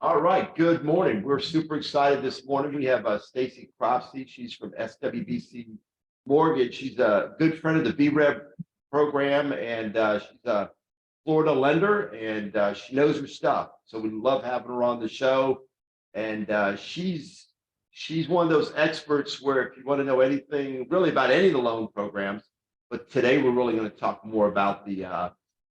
All right, good morning. We're super excited this morning. We have Stacey Cropsey. She's from SWBC Mortgage. She's a good friend of the BREV program, and she's a Florida lender, and she knows her stuff. So we love having her on the show. And she's one of those experts where if you want to know anything really about any of the loan programs, but today we're really going to talk more about the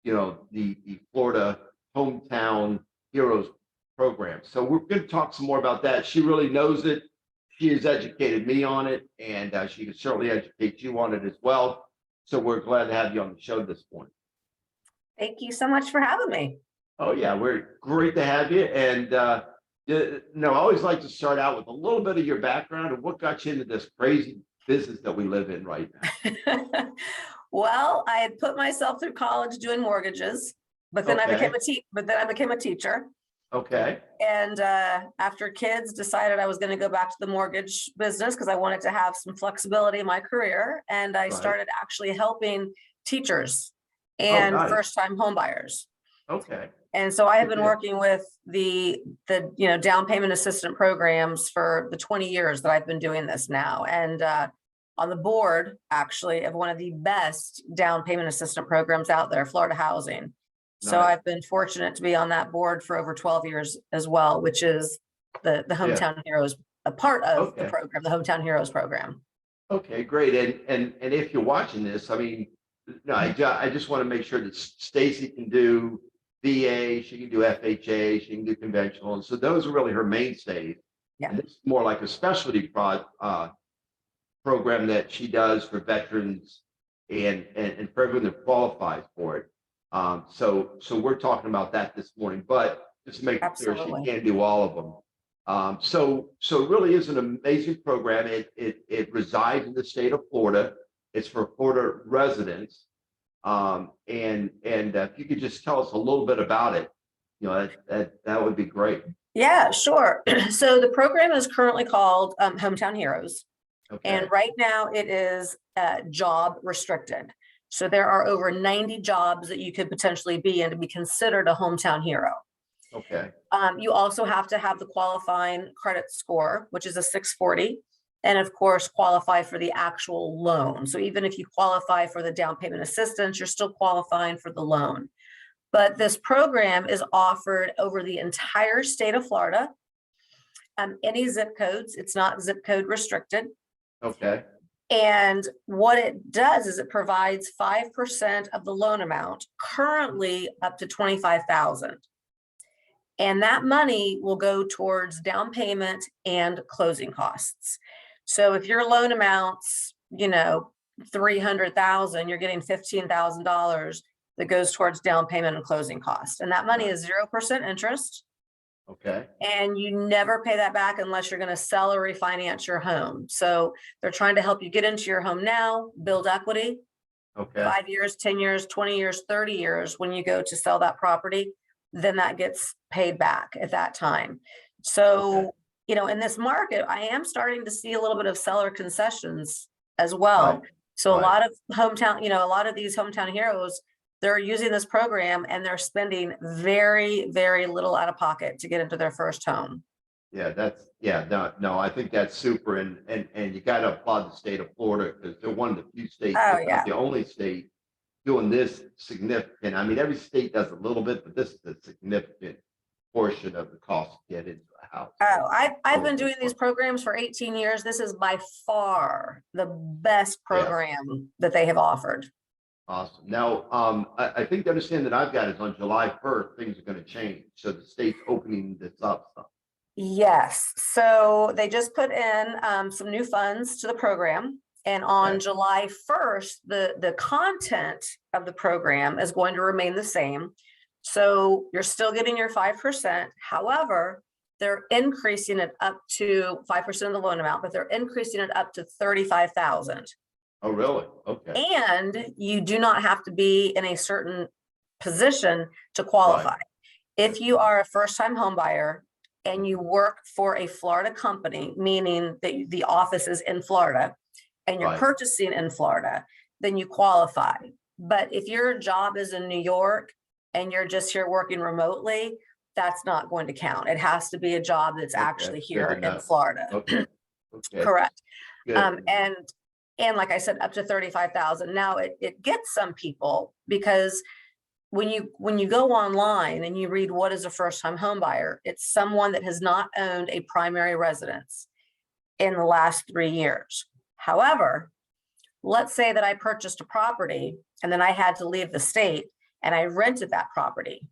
the Florida Hometown Heroes program. So we're going to talk some more about that. She really knows it. She has educated me on it, and she can certainly educate you on it as well. So we're glad to have you on the show this morning. Thank you so much for having me. Oh yeah, we're great to have you. And I always like to start out with a little bit of your background and what got you into this crazy business that we live in right now. Well, I had put myself through college doing mortgages, but then I became a teacher. Okay. And after kids, decided I was going to go back to the mortgage business because I wanted to have some flexibility in my career. And I started actually helping teachers and first-time home buyers. Okay. And so I have been working with the down payment assistant programs for the 20 years that I've been doing this now. And on the board, actually, of one of the best down payment assistant programs out there, Florida Housing. So I've been fortunate to be on that board for over 12 years as well, which is the Hometown Heroes, a part of the program, the Hometown Heroes program. Okay, great. And if you're watching this, I mean, I just want to make sure that Stacey can do VA, she can do FHA, she can do conventional. And so those are really her mainstays. Yeah. And this is more like a specialty program that she does for veterans and for everyone that qualifies for it. So we're talking about that this morning, but just to make it clear, she can't do all of them. So it really is an amazing program. It resides in the state of Florida. It's for Florida residents. And if you could just tell us a little bit about it, that would be great. Yeah, sure. So the program is currently called Hometown Heroes. Okay. And right now it is job restricted. So there are over 90 jobs that you could potentially be in to be considered a hometown hero. Okay. You also have to have the qualifying credit score, which is a 640, and of course qualify for the actual loan. So even if you qualify for the down payment assistance, you're still qualifying for the loan. But this program is offered over the entire state of Florida. Any zip codes, it's not zip code restricted. Okay. And what it does is it provides 5% of the loan amount, currently up to $25,000. And that money will go towards down payment and closing costs. So if your loan amount's, $300,000, you're getting $15,000 that goes towards down payment and closing costs. And that money is 0% interest. Okay. And you never pay that back unless you're going to sell or refinance your home. So they're trying to help you get into your home now, build equity. Okay. 5 years, 10 years, 20 years, 30 years, when you go to sell that property, then that gets paid back at that time. So, in this market, I am starting to see a little bit of seller concessions as well. Right. So a lot of a lot of these hometown heroes, they're using this program and they're spending very, very little out of pocket to get into their first home. Yeah, no, I think that's super. And you got to applaud the state of Florida because they're one of the few states, the only state doing this significant. I mean, every state does a little bit, but this is a significant portion of the cost to get into a house. Oh, I've been doing these programs for 18 years. This is by far the best program that they have offered. Awesome. Now, I think the understanding that I've got is on July 1st, things are going to change. So the state's opening this up. Yes. So they just put in some new funds to the program. And on July 1st, the content of the program is going to remain the same. So you're still getting your 5%. However, they're increasing it up to 5% of the loan amount, but they're increasing it up to $35,000. Oh, really? Okay. And you do not have to be in a certain position to qualify. Right. If you are a first-time home buyer and you work for a Florida company, meaning that the office is in Florida and you're purchasing in Florida, then you qualify. But if your job is in New York and you're just here working remotely, that's not going to count. It has to be a job that's Okay, actually good here to in know. Florida. Okay, okay, Correct. good. And like I said, up to 35,000. Now it gets some people because when you go online and you read what is a first-time home buyer, it's someone that has not owned a primary residence in the last 3 years. However, let's say that I purchased a property and then I had to leave the state and I rented that property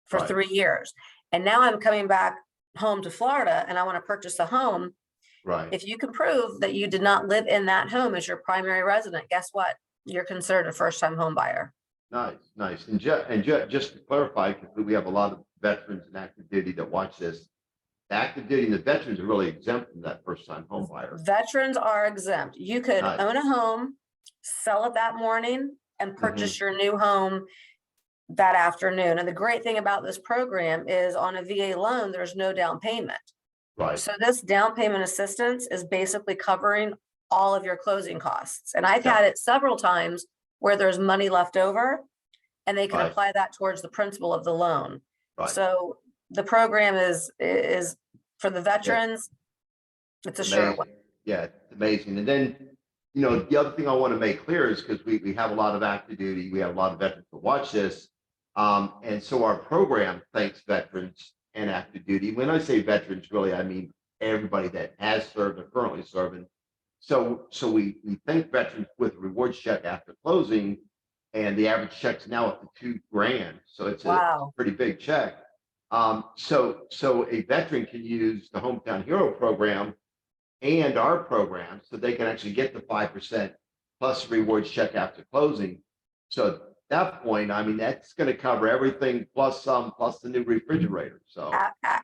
for Right. 3 years. And now I'm coming back home to Florida and I want to purchase a home. Right. If you can prove that you did not live in that home as your primary resident, guess what? You're considered a first-time home buyer. Nice, nice. And just to clarify, because we have a lot of veterans and active duty that watch this, the active duty and the veterans are really exempt from that first-time home buyer. Veterans are exempt. You could Nice. own a home, sell it that morning, and purchase your new home that afternoon. And the great thing about this program is on a VA loan, there's no down payment. Right. So this down payment assistance is basically covering all of your closing costs. And I've Yeah. had it several times where there's money left over and they can Right. apply that towards the principal of the loan. Right. So the program is for the veterans. It's a sure one. Yeah, it's amazing. And then, the other thing I want to make clear is because we have a lot of active duty, we have a lot of veterans that watch this. And so our program thanks veterans and active duty. When I say veterans, really, I mean everybody that has served or currently serving. So we thank veterans with a rewards check after closing, and the average check's now up to $2,000. So it's a pretty big check. So a veteran can use the Hometown Hero program and our program, so they can actually get the 5% plus rewards check after closing. So at that point, I mean, that's going to cover everything plus some, plus the new refrigerator. So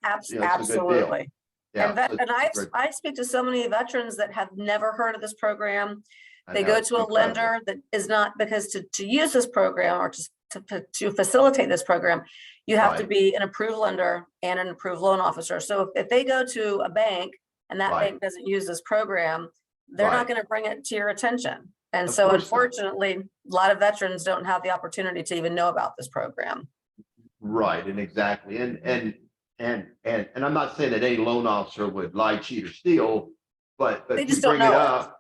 Absolutely. Yeah, And I speak to so many veterans that have never heard of this program. They go to a lender that is not, because to use this program or to facilitate this program, you have to be an approved lender and an approved loan officer. So if they go to a bank and that bank doesn't use this program, they're not going to bring it to your attention. And so unfortunately, a lot of veterans don't have the opportunity to even know about this program. Right, and exactly. And I'm not saying that any loan officer would lie, cheat, or steal, but They if just you don't bring it know up,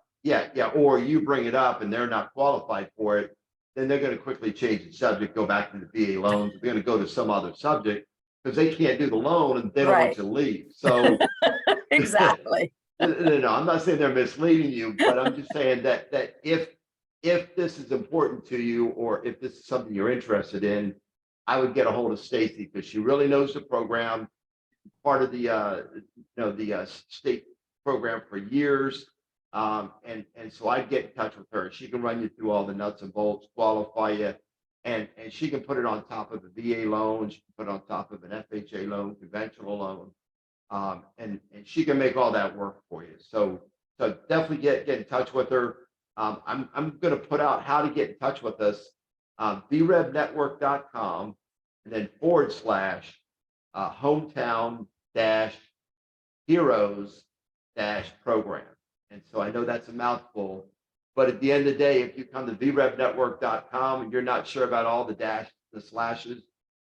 or you bring it up and they're not qualified for it, then they're going to quickly change the subject, go back to the VA loans. They're going to go to some other subject because they can't do the loan and they don't want you to leave. So exactly. No, I'm not saying they're misleading you, but I'm just saying that if this is important to you, or if this is something you're interested in, I would get a hold of Stacey because she really knows the program, part of the state program for years. And so I'd get in touch with her. She can run you through all the nuts and bolts, qualify you, and she can put it on top of a VA loan. She can put it on top of an FHA loan, conventional loan. And she can make all that work for you. So definitely get in touch with her. I'm going to put out how to get in touch with us, vrevnetwork.com, and then / hometown heroes program. And so I know that's a mouthful, but at the end of the day, if you come to vrevnetwork.com and you're not sure about all the slashes,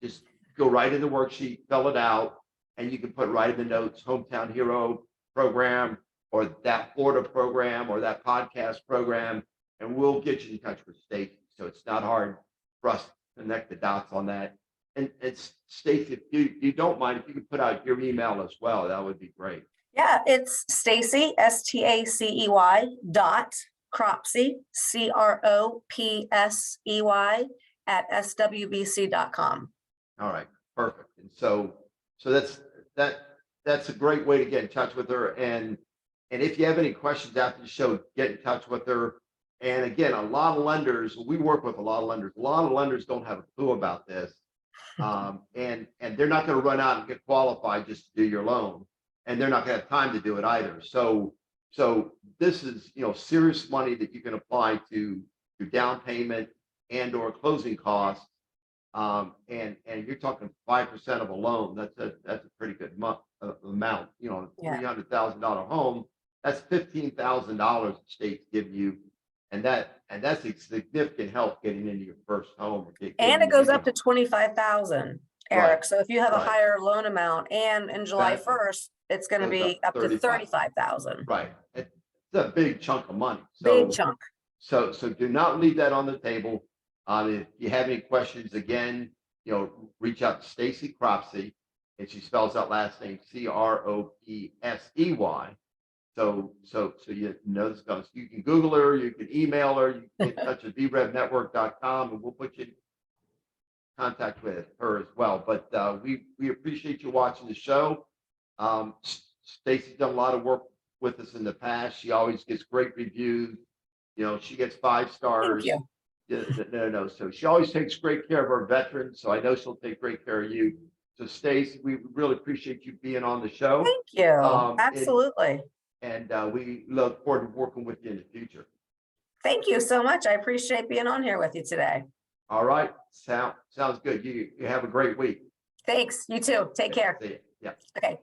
just go right in the worksheet, fill it out, and you can put right in the notes, Hometown Hero program, or that Florida program, or that podcast program, and we'll get you in touch with Stacey. So it's not hard for us to connect the dots on that. And it's Stacey, if you don't mind, if you could put out your email as well, that would be great. Yeah, it's Stacey, STACEY .Cropsey, CROPSEY @SWBC.com. All right, perfect. And so that's a great way to get in touch with her. And if you have any questions after the show, get in touch with her. And again, a lot of lenders, we work with a lot of lenders don't have a clue about this. And they're not going to run out and get qualified just to do your loan. And they're not going to have time to do it either. So this is, serious money that you can apply to your down payment and or closing costs. And you're talking 5% of a loan. That's a pretty good amount. $300,000 home. That's $15,000 the state's giving you, and that's a significant help getting into your first home. And it goes up to 25,000. Eric. So if you have a right. higher loan amount and in July Exactly. 1st, it's gonna Goes be up to 35,000. Right. It's a big chunk of money. Big So, chunk. so do not leave that on the table. If you have any questions, again, reach out to Stacey Cropsey, and she spells out last name Cropsey. So you know the spelling. You can Google her, you can email her, you can get in touch with vrevnetwork.com, and we'll put you in contact with her as well. But we appreciate you watching the show. Stacey's done a lot of work with us in the past. She always gets great reviews. She gets 5 Thank stars. you. No. So she always takes great care of our veterans. So I know she'll take great care of you. So Stacey, we really appreciate you being on the show. Thank you. And- Absolutely. And we look forward to working with you in the future. Thank you so much. I appreciate being on here with you today. All right. Sounds good. You have a great week. Thanks. You too. Take care. See you. Yeah. Okay.